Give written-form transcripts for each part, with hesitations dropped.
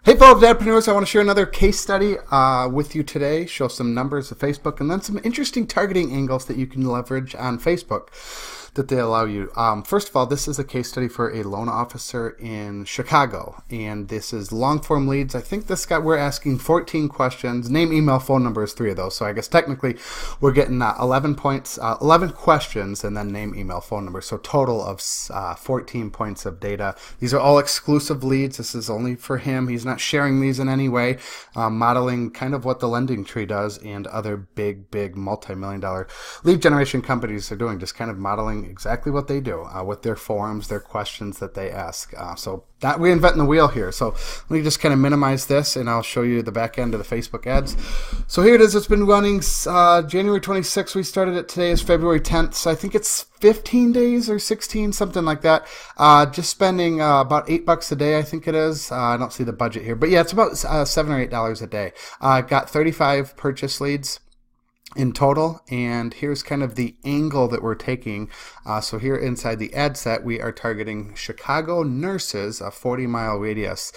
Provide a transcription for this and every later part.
Hey fellow entrepreneurs, I want to share another case study with you today, show some numbers of Facebook, and then some interesting targeting angles that you can leverage on Facebook that they allow you. First of all, this is a case study for a loan officer in Chicago, and this is long form leads. I think this guy, we're asking 14 questions. Name, email, phone number is 3 of those, so I guess technically we're getting 11 points, 11 questions, and then name, email, phone number, so total of 14 points of data. These are all exclusive leads. This is only for him. He's not sharing these in any way, modeling kind of what the Lending Tree does and other big multi-million dollar lead generation companies are doing, just kind of modeling exactly what they do with their forums, their questions that they ask. So not reinventing the wheel here. So let me just kind of minimize this and I'll show you the back end of the Facebook ads. So here it is. It's been running January 26th. We started it. Today is February 10th. So I think it's 15 days or 16, something like that. Just spending about $8 a day, I think it is. I don't see the budget here, but yeah, it's about $7 or $8 a day. Got 35 purchase leads in total, and here's kind of the angle that we're taking. So here inside the ad set, we are targeting Chicago nurses, a 40-mile radius.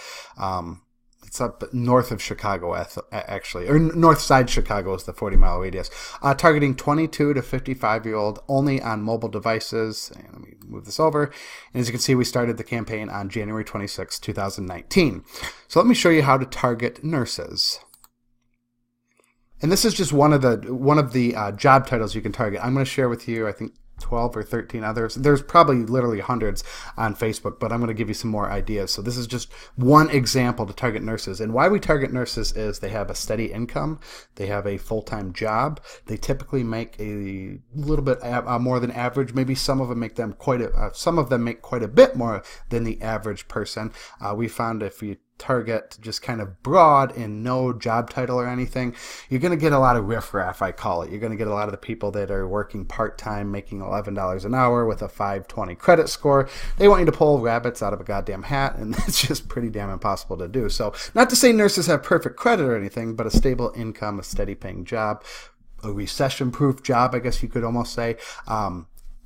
It's up north of Chicago, actually, or north side Chicago is the 40-mile radius. Targeting 22 to 55-year-old only on mobile devices. And let me move this over. And as you can see, we started the campaign on January 26, 2019. So let me show you how to target nurses. And this is just one of the job titles you can target. I'm going to share with you, I think, 12 or 13 others. There's probably literally hundreds on Facebook, but I'm going to give you some more ideas. So this is just one example to target nurses. And why we target nurses is they have a steady income. They have a full-time job. They typically make a little bit more than average. Maybe some of them make quite a bit more than the average person. We found if you target just kind of broad and no job title or anything, you're going to get a lot of riffraff, I call it. You're going to get a lot of the people that are working part-time, making $11 an hour with a 520 credit score. They want you to pull rabbits out of a goddamn hat, and it's just pretty damn impossible to do. So not to say nurses have perfect credit or anything, but a stable income, a steady paying job, a recession-proof job, I guess you could almost say,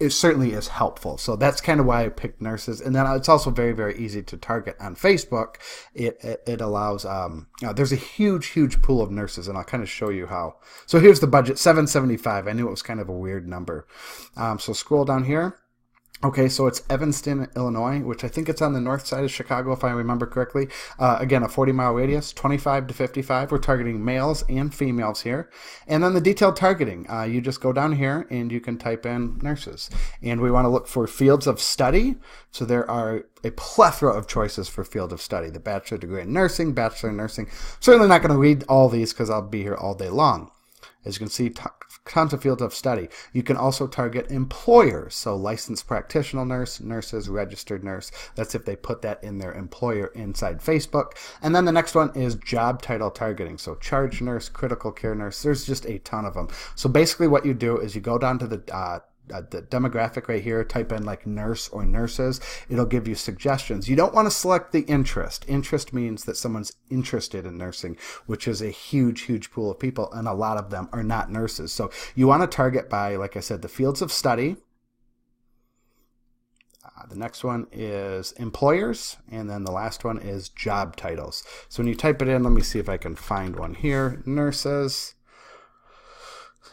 it certainly is helpful. So that's kind of why I picked nurses. And then it's also very easy to target on Facebook. It allows, there's a huge pool of nurses, and I'll kind of show you how. So here's the budget, $775. I knew it was kind of a weird number. So scroll down here. Okay, so it's Evanston, Illinois, which I think it's on the north side of Chicago, if I remember correctly. Again, a 40-mile radius, 25 to 55. We're targeting males and females here. And then the detailed targeting. You just go down here and you can type in nurses. And we want to look for fields of study. So there are a plethora of choices for field of study. The bachelor degree in nursing, bachelor in nursing. Certainly not going to read all these because I'll be here all day long. As you can see, tons of fields of study. You can also target employers, so licensed practitioner nurse, nurses, registered nurse. That's if they put that in their employer inside Facebook. And then the next one is job title targeting, so charge nurse, critical care nurse. There's just a ton of them. So basically what you do is you go down to the demographic right here, type in like nurse or nurses. It'll give you suggestions. You don't want to select the interest. Interest means that someone's interested in nursing, which is a huge pool of people, and a lot of them are not nurses. So you want to target by, like I said, the fields of study. The next one is employers, and then the last one is job titles. So when you type it in, let me see if I can find one here. Nurses.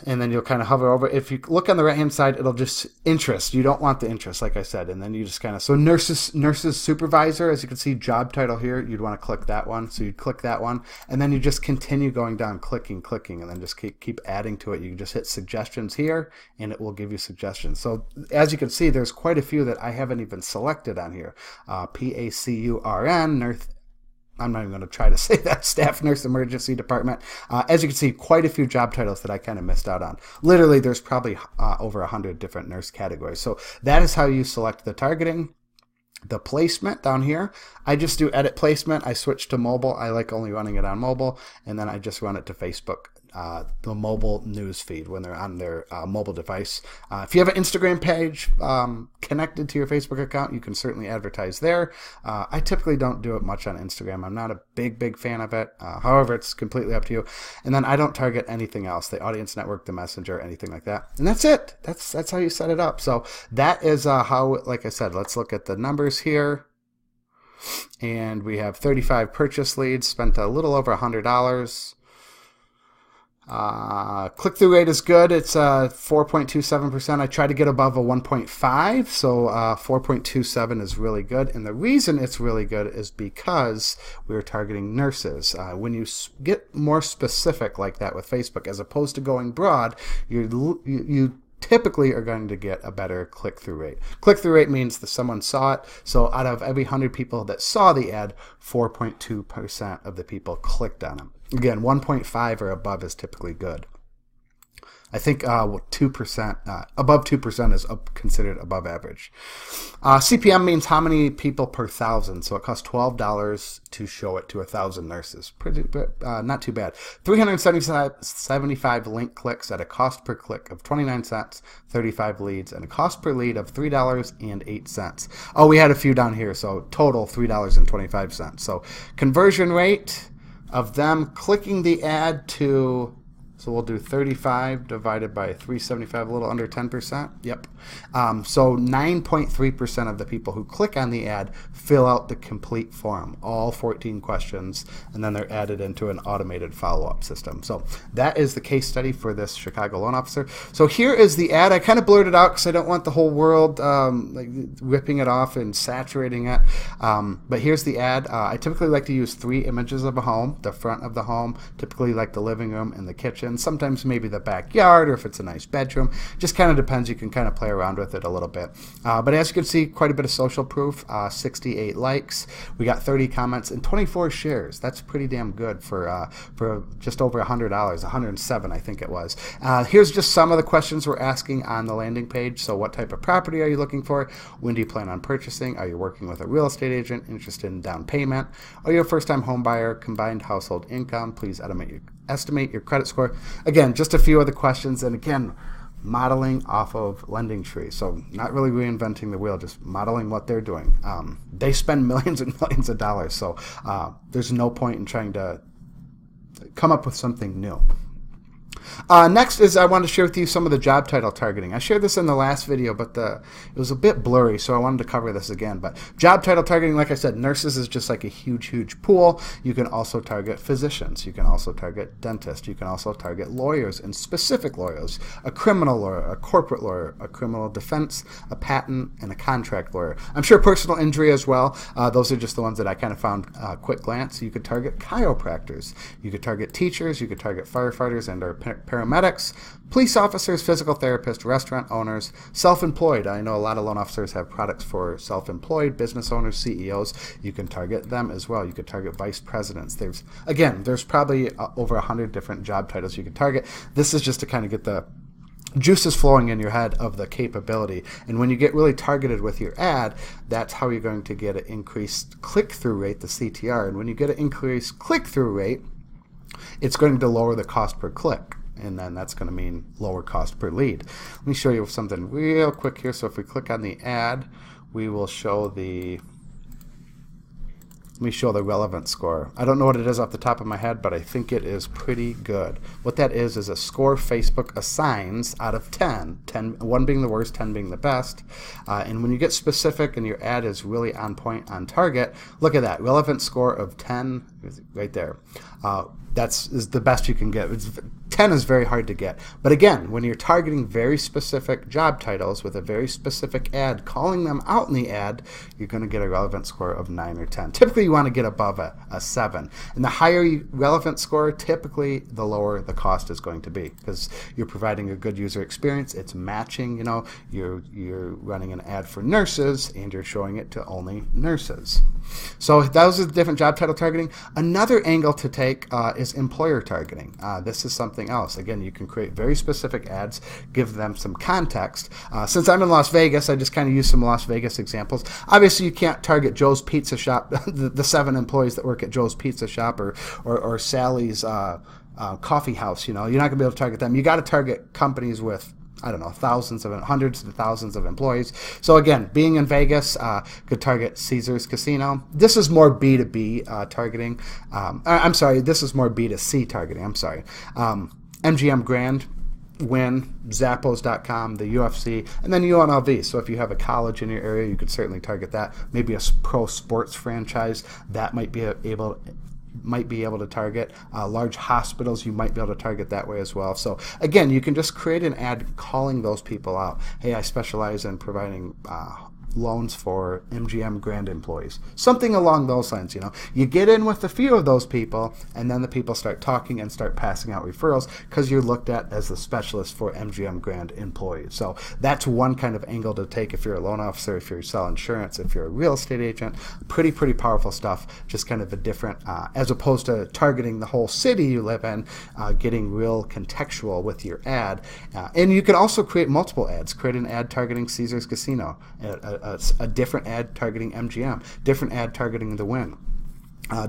And then you'll kind of hover over. If you look on the right-hand side, it'll just interest. You don't want the interest, like I said. And then you just kind of, so nurses supervisor, as you can see, job title here, you'd want to click that one. So you'd click that one. And then you just continue going down, clicking, and then just keep adding to it. You can just hit suggestions here, and it will give you suggestions. So as you can see, there's quite a few that I haven't even selected on here. PACURN, nurse. I'm not even going to try to say that, staff nurse emergency department. As you can see, quite a few job titles that I kind of missed out on. Literally, there's probably over 100 different nurse categories. So that is how you select the targeting. The placement down here, I just do edit placement. I switch to mobile. I like only running it on mobile, and then I just run it to Facebook. The mobile news feed when they're on their mobile device. If you have an Instagram page connected to your Facebook account, you can certainly advertise there. I typically don't do it much on Instagram. I'm not a big fan of it. However, it's completely up to you. And then I don't target anything else, the audience network, the messenger, anything like that. And that's it. That's how you set it up. So that is how, like I said, let's look at the numbers here. And we have 35 purchase leads, spent a little over $100. Click-through rate is good. It's 4.27%. I try to get above a 1.5, so 4.27 is really good. And the reason it's really good is because we're targeting nurses. When you get more specific like that with Facebook, as opposed to going broad, you typically are going to get a better click-through rate. Click-through rate means that someone saw it. So out of every 100 people that saw the ad, 4.2% of the people clicked on them. Again, 1.5 or above is typically good. I think 2%, above 2% is considered above average. CPM means how many people per thousand. So it costs $12 to show it to 1,000 nurses. Not too bad. 375 link clicks at a cost per click of 29 cents, 35 leads, and a cost per lead of $3.08. Oh, we had a few down here, so total $3.25. So conversion rate of them clicking the ad to, so we'll do 35 divided by 375, a little under 10%. Yep. So 9.3% of the people who click on the ad fill out the complete form, all 14 questions, and then they're added into an automated follow-up system. So that is the case study for this Chicago loan officer. So here is the ad. I kind of blurred it out because I don't want the whole world like ripping it off and saturating it. But here's the ad. I typically like to use 3 images of a home, the front of the home, typically like the living room and the kitchen. Sometimes maybe the backyard, or if it's a nice bedroom. Just kind of depends. You can kind of play around with it a little bit. But as you can see, quite a bit of social proof, 68 likes. We got 30 comments and 24 shares. That's pretty damn good for just over $100, 107 I think it was. Here's just some of the questions we're asking on the landing page. So what type of property are you looking for? When do you plan on purchasing? Are you working with a real estate agent interested in down payment? Are you a first-time home buyer? Combined household income? Please estimate your credit score. Again, just a few of the questions, and again, modeling off of LendingTree. So not really reinventing the wheel, just modeling what they're doing. They spend millions and millions of dollars, so there's no point in trying to come up with something new. Next is I wanted to share with you some of the job title targeting. I shared this in the last video, but it was a bit blurry, so I wanted to cover this again. But job title targeting, like I said, nurses is just like a huge, huge pool. You can also target physicians. You can also target dentists. You can also target lawyers, and specific lawyers, a criminal lawyer, a corporate lawyer, a criminal defense, a patent, and a contract lawyer. I'm sure personal injury as well. Those are just the ones that I kind of found quick glance. You could target chiropractors. You could target teachers. You could target firefighters and our paramedics, police officers, physical therapists, restaurant owners, self-employed. I know a lot of loan officers have products for self-employed, business owners, CEOs. You can target them as well. You could target vice presidents. There's probably over 100 different job titles you could target. This is just to kind of get the juices flowing in your head of the capability. And when you get really targeted with your ad, that's how you're going to get an increased click-through rate, the CTR. And when you get an increased click-through rate, it's going to lower the cost per click. And then that's going to mean lower cost per lead. Let me show you something real quick here. So if we click on the ad, we will show the relevance score. I don't know what it is off the top of my head, but I think it is pretty good. What that is a score Facebook assigns out of 10, 1 being the worst, 10 being the best. And when you get specific and your ad is really on point, on target, look at that. Relevance score of 10 right there. Is the best you can get. 10 is very hard to get. But again, when you're targeting very specific job titles with a very specific ad, calling them out in the ad, you're going to get a relevance score of 9 or 10. Typically, you want to get above a 7. And the higher relevance score, typically the lower the cost is going to be, because you're providing a good user experience. It's matching, you're running an ad for nurses and you're showing it to only nurses. So those are the different job title targeting. Another angle to take is employer targeting. This is something else. Again, you can create very specific ads, give them some context. Since I'm in Las Vegas, I just kind of use some Las Vegas examples. Obviously, you can't target Joe's Pizza Shop, the 7 employees that work at Joe's Pizza Shop, or Sally's coffee house. You're not going to be able to target them. You got to target companies with, I don't know, hundreds of thousands of employees. So again, being in Vegas, could target Caesars Casino. This is more B2B targeting. I'm sorry, this is more B2C targeting. I'm sorry. MGM Grand, Win, Zappos.com, the UFC, and then UNLV. So if you have a college in your area, you could certainly target that. Maybe a pro sports franchise that might be able to target. Large hospitals, you might be able to target that way as well. So again, you can just create an ad calling those people out. Hey, I specialize in providing loans for MGM Grand employees. Something along those lines, You get in with a few of those people, and then the people start talking and start passing out referrals because you're looked at as the specialist for MGM Grand employees. So that's one kind of angle to take if you're a loan officer, if you sell insurance, if you're a real estate agent. Pretty powerful stuff. Just kind of a different, as opposed to targeting the whole city you live in, getting real contextual with your ad. And you can also create multiple ads. Create an ad targeting Caesars Casino, a different ad targeting MGM, different ad targeting the Win,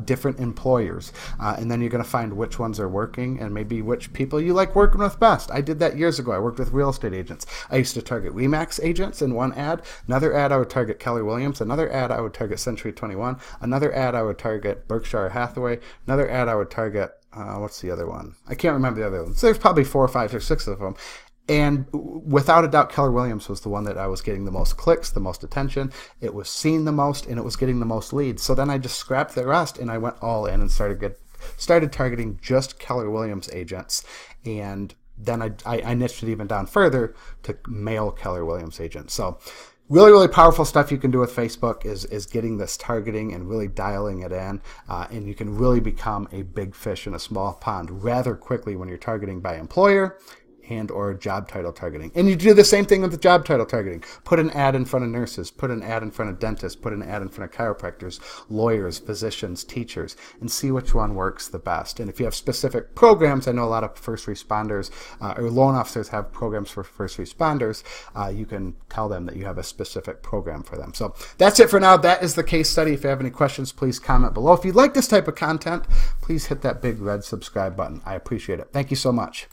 different employers, and then you're going to find which ones are working and maybe which people you like working with best. I did that years ago. I worked with real estate agents. I used to target RE/MAX agents in one ad. Another ad I would target Keller Williams. Another ad I would target Century 21. Another ad I would target Berkshire Hathaway. Another ad I would target what's the other one? I can't remember the other one. So there's probably 4 or 5 or 6 of them. And without a doubt, Keller Williams was the one that I was getting the most clicks, the most attention. It was seen the most, and it was getting the most leads. So then I just scrapped the rest, and I went all in and started targeting just Keller Williams agents. And then I niched it even down further to male Keller Williams agents. So really powerful stuff you can do with Facebook is getting this targeting and really dialing it in. And you can really become a big fish in a small pond rather quickly when you're targeting by employer and or job title targeting. And you do the same thing with the job title targeting. Put an ad in front of nurses, put an ad in front of dentists, put an ad in front of chiropractors, lawyers, physicians, teachers, and see which one works the best. And if you have specific programs, I know a lot of first responders or loan officers have programs for first responders, you can tell them that you have a specific program for them. So that's it for now. That is the case study. If you have any questions, please comment below. If you like this type of content, please hit that big red subscribe button. I appreciate it. Thank you so much.